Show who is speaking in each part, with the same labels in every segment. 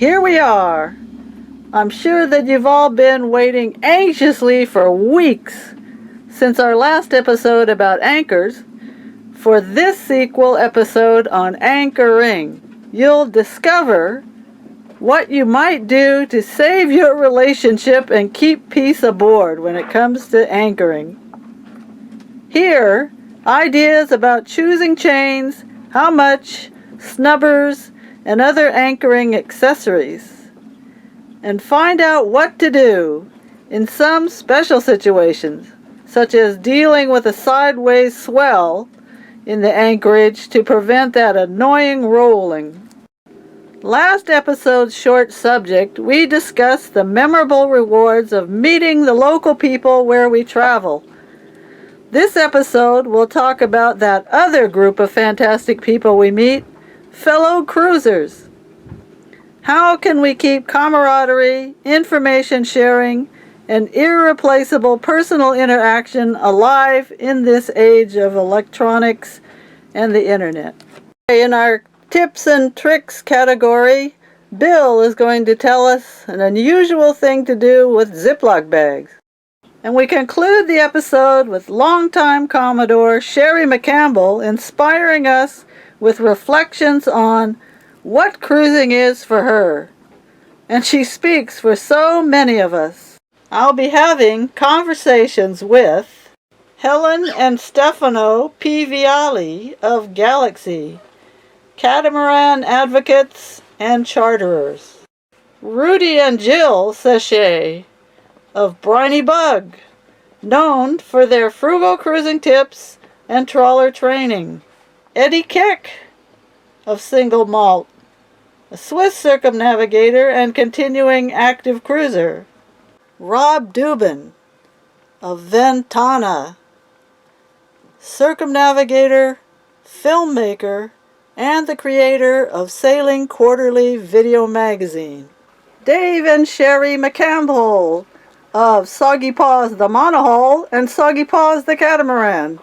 Speaker 1: here we are. I'm sure that you've all been waiting anxiously for weeks since our last episode about anchors for this sequel episode on anchoring. You'll discover what you might do to save your relationship and keep peace aboard when it comes to anchoring. Here, ideas about choosing chains, how much, snubbers, and other anchoring accessories. And find out what to do in some special situations, such as dealing with a sideways swell in the anchorage to prevent that annoying rolling. Last episode's short subject, we discussed the memorable rewards of meeting the local people where we travel. This episode will talk about that other group of fantastic people we meet, fellow cruisers. How can we keep camaraderie, information sharing, and irreplaceable personal interaction alive in this age of electronics and the internet? In our tips and tricks category, Bill is going to tell us an unusual thing to do with Ziplock bags. And we conclude the episode with longtime Commodore Sherry McCampbell inspiring us with reflections on what cruising is for her. And she speaks for so many of us. I'll be having conversations with Helen and Stefano P. Viali of Galaxy, catamaran advocates and charterers. Rudy and Jill Sechez of Briney Bug, known for their frugal cruising tips and trawler training. Eddie Keck of Single Malt, a Swiss circumnavigator and continuing active cruiser. Rob Dubin of Ventana, circumnavigator, filmmaker, and the creator of Sailing Quarterly video magazine. Dave and Sherry McCampbell of Soggy Paws the monohull and Soggy Paws the catamaran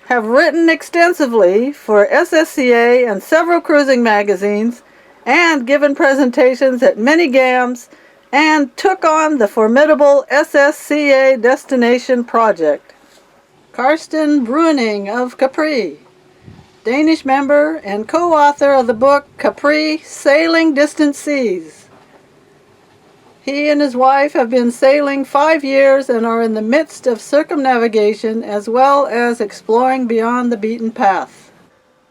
Speaker 1: have written extensively for SSCA and several cruising magazines and given presentations at many GAMs and took on the formidable SSCA Destination Project. Karsten Bruning of Capri, Danish member and co-author of the book Capri, Sailing Distant Seas. He and his wife have been sailing 5 years and are in the midst of circumnavigation as well as exploring beyond the beaten path.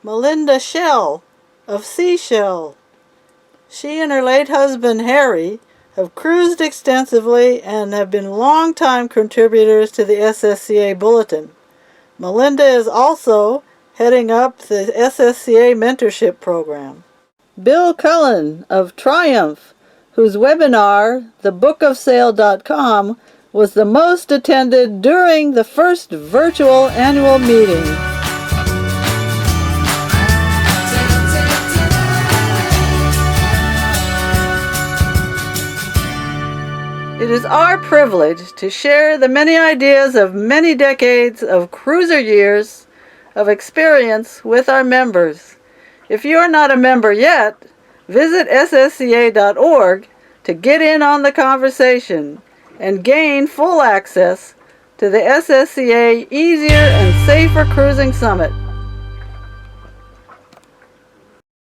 Speaker 1: Melinda Shell of Seashell. She and her late husband Harry have cruised extensively and have been long-time contributors to the SSCA Bulletin. Melinda is also heading up the SSCA Mentorship Program. Bill Cullen of Triumph, whose webinar, thebookofsail.com, was the most attended during the first virtual annual meeting. It is our privilege to share the many ideas of many decades of cruiser years of experience with our members. If you are not a member yet, visit ssca.org to get in on the conversation and gain full access to the SSCA Easier and Safer Cruising Summit.